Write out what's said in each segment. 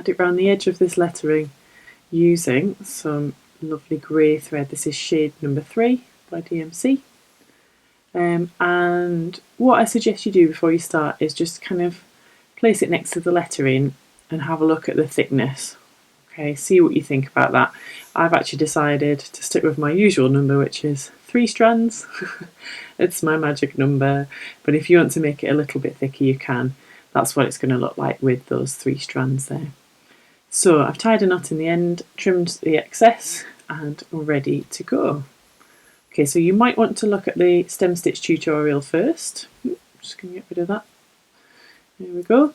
wrapped it around the edge of this lettering using some lovely grey thread. This is shade number 3 by DMC. And what I suggest you do before you start is just kind of place it next to the lettering and have a look at the thickness. Okay, see what you think about that. I've actually decided to stick with my usual number, which is 3 strands. It's my magic number, but if you want to make it a little bit thicker, you can. That's what it's going to look like with those 3 strands there. So I've tied a knot in the end, trimmed the excess, and we're ready to go. Okay, so you might want to look at the stem stitch tutorial first. Just going to get rid of that. There we go.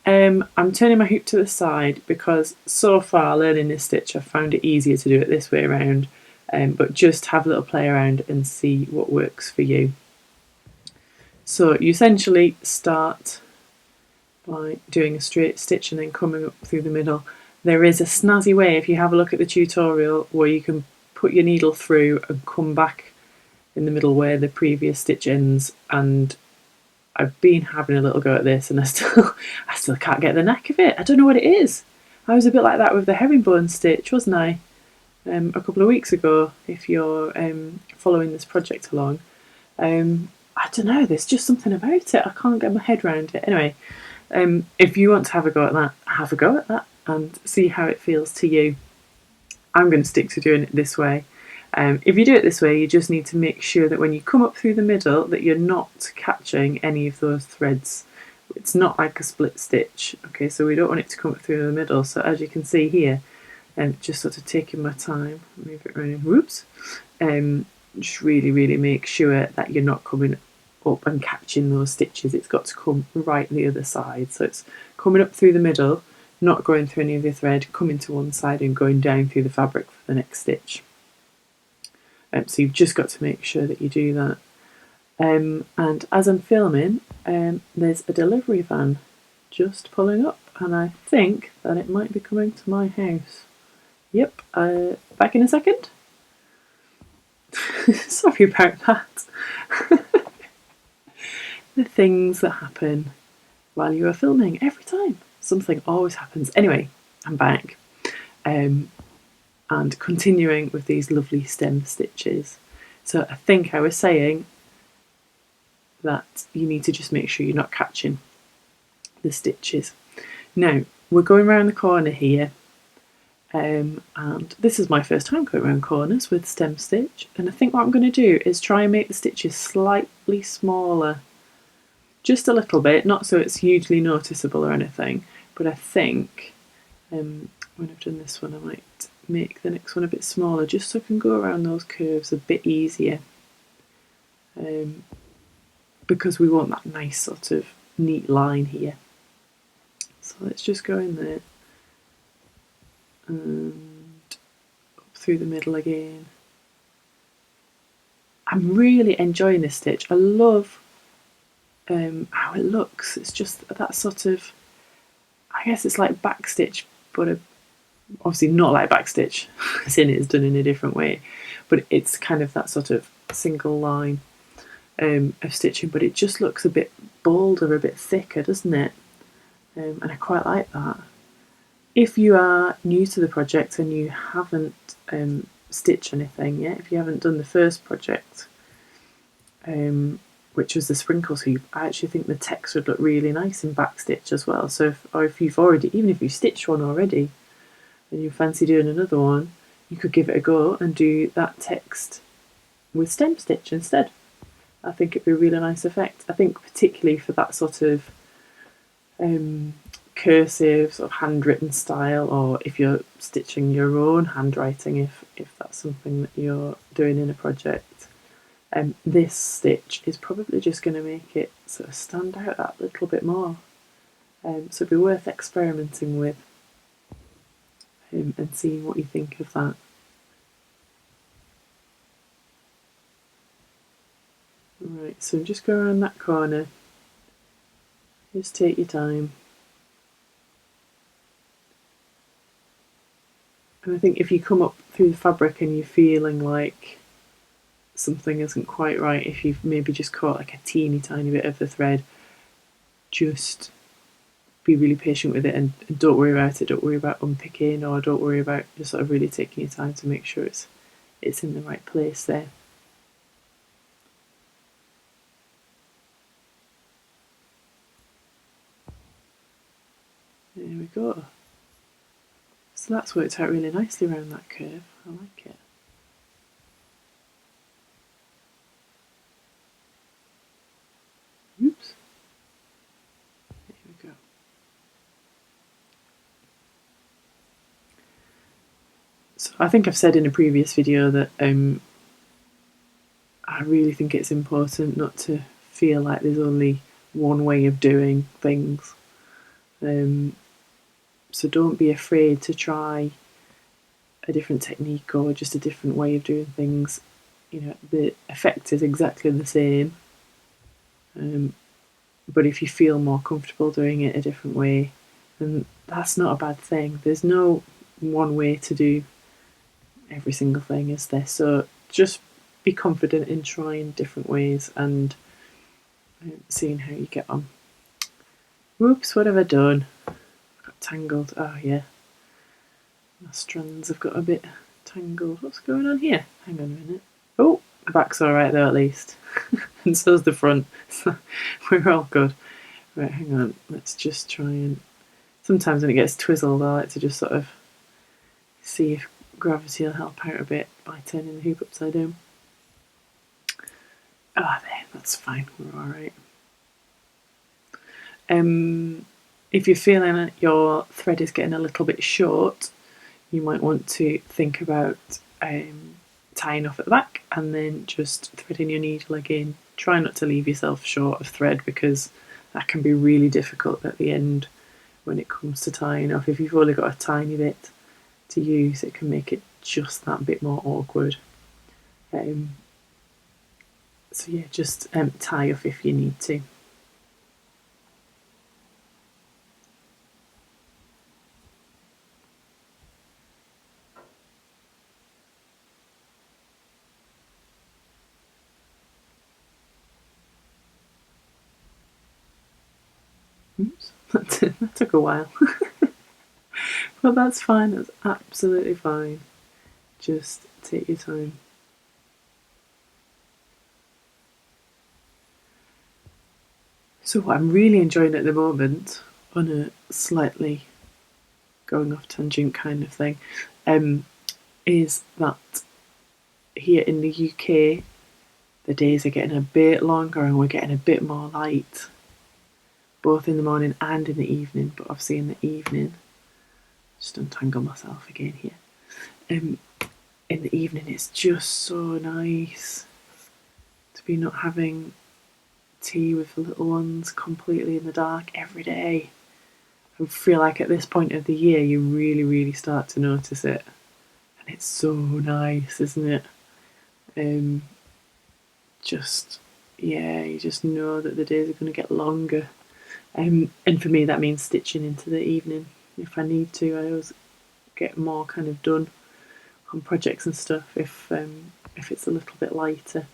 I'm turning my hoop to the side because so far learning this stitch I've found it easier to do it this way around, but just have a little play around and see what works for you. So you essentially start by doing a straight stitch and then coming up through the middle. There is a snazzy way, if you have a look at the tutorial, where you can put your needle through and come back in the middle where the previous stitch ends, and I've been having a little go at this and I still can't get the knack of it. I don't know what it is. I was a bit like that with the herringbone stitch, wasn't I? A couple of weeks ago, if you're following this project along. I don't know, there's just something about it. I can't get my head around it. Anyway, if you want to have a go at that, have a go at that and see how it feels to you. I'm going to stick to doing it this way. If you do it this way, you just need to make sure that when you come up through the middle that you're not catching any of those threads. It's not like a split stitch, okay, so we don't want it to come up through the middle. So as you can see here, just sort of taking my time, move it around, whoops, just really make sure that you're not coming up and catching those stitches. It's got to come right the other side. So it's coming up through the middle, not going through any of the thread, coming to one side and going down through the fabric for the next stitch. So you've just got to make sure that you do that. And as I'm filming, there's a delivery van just pulling up, and I think that it might be coming to my house. Yep, back in a second. Sorry about that. The things that happen while you are filming every time. Something always happens. Anyway, I'm back. And continuing with these lovely stem stitches. So I think I was saying that you need to just make sure you're not catching the stitches. Now we're going around the corner here, and this is my first time going around corners with stem stitch, and I think what I'm going to do is try and make the stitches slightly smaller, just a little bit, not so it's hugely noticeable or anything, but I think when I've done this one I might make the next one a bit smaller just so I can go around those curves a bit easier, because we want that nice sort of neat line here. So let's just go in there and up through the middle again. I'm really enjoying this stitch. I love how it looks. It's just that sort of, I guess it's like back stitch, but obviously not like back stitch, as in it's done in a different way, but it's kind of that sort of single line of stitching, but it just looks a bit bolder, a bit thicker, doesn't it? And I quite like that. If you are new to the project and you haven't stitched anything yet, if you haven't done the first project, which was the sprinkles hoop, I actually think the text would look really nice in back stitch as well. So if you've already, even if you've stitched one already and you fancy doing another one, you could give it a go and do that text with stem stitch instead. I think it'd be a really nice effect. I think particularly for that sort of cursive, sort of handwritten style, or if you're stitching your own handwriting, if that's something that you're doing in a project, this stitch is probably just going to make it sort of stand out that little bit more. So it'd be worth experimenting with and seeing what you think of that. Right, so just go around that corner, just take your time. And I think if you come up through the fabric and you're feeling like something isn't quite right, if you've maybe just caught like a teeny tiny bit of the thread, just be really patient with it and don't worry about it. Don't worry about unpicking, or don't worry about just sort of really taking your time to make sure it's in the right place there. There we go. So that's worked out really nicely around that curve. I like it. Oops. There we go. So I think I've said in a previous video that I really think it's important not to feel like there's only one way of doing things. So don't be afraid to try a different technique or just a different way of doing things. You know, the effect is exactly the same, but if you feel more comfortable doing it a different way, then that's not a bad thing. There's no one way to do every single thing, is there? So just be confident in trying different ways and seeing how you get on. Whoops, what have I done? Got tangled. Oh yeah, my strands have got a bit tangled. What's going on here? Hang on a minute. Oh, the back's alright though, at least. And so's the front. So we're all good. Right, hang on. Let's just try and... Sometimes when it gets twizzled, I like to just sort of see if gravity will help out a bit by turning the hoop upside down. Ah, there, that's fine. We're alright. If you're feeling that your thread is getting a little bit short, you might want to think about tying off at the back and then just threading your needle again. Try not to leave yourself short of thread, because that can be really difficult at the end when it comes to tying off. If you've only got a tiny bit to use, it can make it just that bit more awkward. So yeah, just tie off if you need to. Oops, that took a while. But that's fine, that's absolutely fine. Just take your time. So what I'm really enjoying at the moment, on a slightly going off tangent kind of thing, is that here in the UK, the days are getting a bit longer and we're getting a bit more light, both in the morning and in the evening. But obviously in the evening, just untangle myself again here. In the evening, it's just so nice to be not having tea with the little ones completely in the dark every day. I feel like at this point of the year, you really, really start to notice it, and it's so nice, isn't it? Just yeah, you just know that the days are going to get longer. And for me, that means stitching into the evening if I need to. I always get more kind of done on projects and stuff if it's a little bit lighter.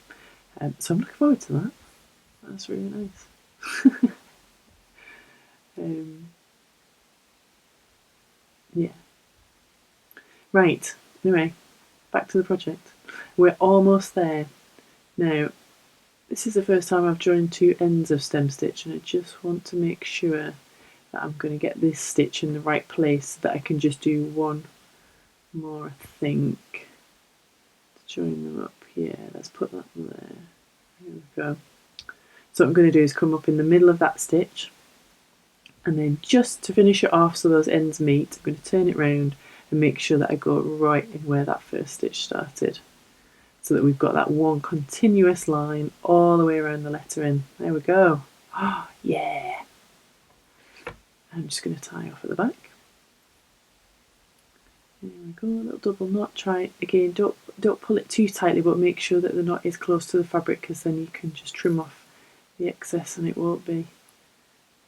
So I'm looking forward to that. That's really nice. Yeah. Right. Anyway, back to the project. We're almost there. Now, this is the first time I've joined two ends of stem stitch, and I just want to make sure that I'm going to get this stitch in the right place so that I can just do one more, I think, to join them up here. Let's put that there. There we go. So what I'm going to do is come up in the middle of that stitch, and then just to finish it off so those ends meet, I'm going to turn it round and make sure that I go right in where that first stitch started, so that we've got that one continuous line all the way around the lettering. There we go. Oh, yeah. I'm just going to tie off at the back. There we go, a little double knot. Try it again, don't pull it too tightly, but make sure that the knot is close to the fabric, because then you can just trim off the excess and it won't be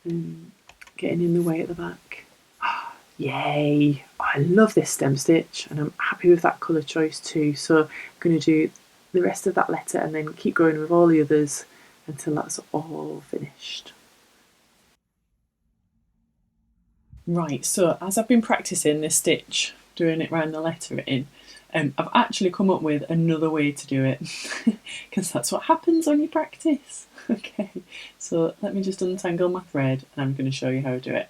getting in the way at the back. Oh, yay! Oh, I love this stem stitch, and I'm happy with that colour choice too. So I'm going to do the rest of that letter and then keep going with all the others until that's all finished. Right, so as I've been practicing this stitch, doing it round the lettering, I've actually come up with another way to do it because that's what happens when you practice. Okay, so let me just untangle my thread and I'm going to show you how to do it.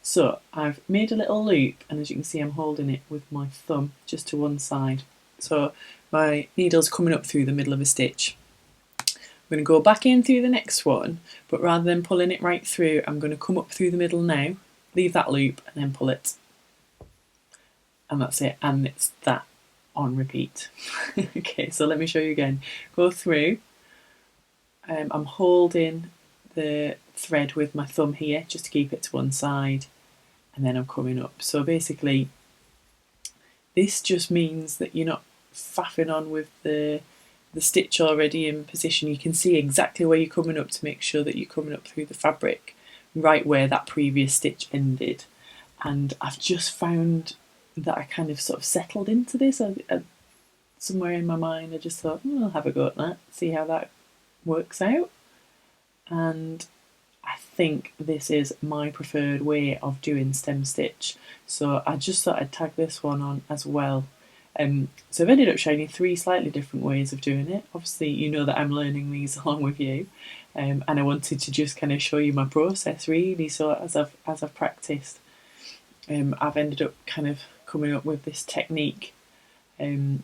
So I've made a little loop, and as you can see I'm holding it with my thumb just to one side. So my needle's coming up through the middle of a stitch. I'm going to go back in through the next one, but rather than pulling it right through, I'm going to come up through the middle now, leave that loop and then pull it. And that's it, and it's that on repeat. Okay, so let me show you again. Go through, I'm holding the thread with my thumb here just to keep it to one side, and then I'm coming up. So basically this just means that you're not faffing on with the stitch already in position. You can see exactly where you're coming up to make sure that you're coming up through the fabric right where that previous stitch ended. And I've just found that I kind of sort of settled into this. Somewhere in my mind I just thought, I'll have a go at that, see how that works out. And I think this is my preferred way of doing stem stitch, so I just thought I'd tag this one on as well. So I've ended up showing you 3 slightly different ways of doing it. Obviously you know that I'm learning these along with you, and I wanted to just kind of show you my process really. So as I've practiced, I've ended up kind of coming up with this technique. I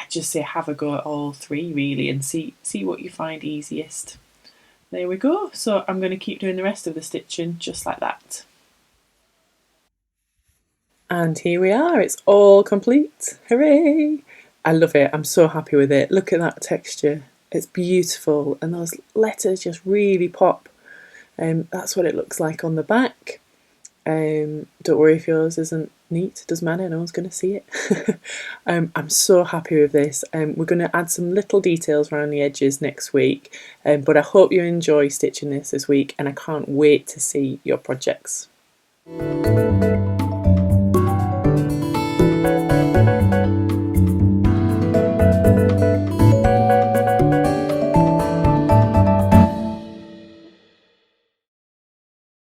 just say have a go at all 3 really and see what you find easiest. There we go. So I'm going to keep doing the rest of the stitching just like that. And here we are, it's all complete. Hooray! I love it, I'm so happy with it. Look at that texture, it's beautiful, and those letters just really pop. That's what it looks like on the back. Don't worry if yours isn't neat, it doesn't matter, no one's going to see it. I'm so happy with this. We're going to add some little details around the edges next week, but I hope you enjoy stitching this week, and I can't wait to see your projects.